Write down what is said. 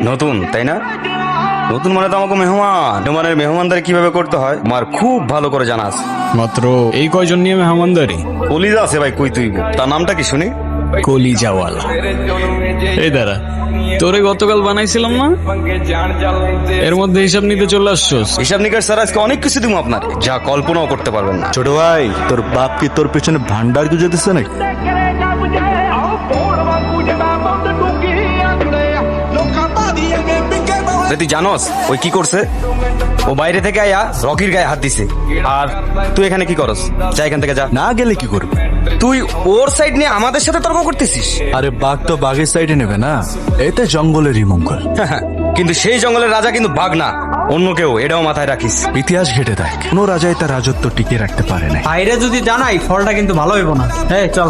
নতুন তাই না? নতুন মানে তো আমাকে মেহমানের মেহমানদারি কিভাবে করতে হয় আমার খুব ভালো করে জানা আছে। মাত্র এই কয়জন নিয়ে মেহমানদারি? কলিজা আছে ভাই, কই তুই তার নামটা কি শুনি? কলিজাওয়ালা। এই দাঁড়া, তোরে গতকাল বানাইছিলাম না, এর মধ্যে হিসাব নিতে চলে আসছোস? হিসাব নিকাশ স্যার আজকে অনেক কিছু দিব আপনার, যা কল্পনাও করতে পারবেন না। ছোট ভাই, তোর বাপ কি তোর পেছনে ভান্ডার গুজে দিচ্ছে নাকি? তুই জানোস ওই কি করছে? ও বাইরে থেকে আয়া রকির গায়ে হাত দিছে। আর তুই এখানে কি করস? যা এখান থেকে যা। না গেলে কি করবে? তুই ওর সাইড নিয়ে আমাদের সাথে তর্ক করতেছিস। আরে বাঘ তো বাঘের সাইডে নেবে না, এতে জঙ্গলেরই মঙ্গল। কিন্তু সেই জঙ্গলের রাজা কিন্তু বাঘ না, অন্য কেউ, এটাও মাথায় রাখিস। ইতিহাস ঘেটে দেখ, কোনো রাজাই তার রাজত্ব টিকিয়ে রাখতে পারে না। বাইরে যদি জানাই ফলটা কিন্তু ভালো হইব না। চল।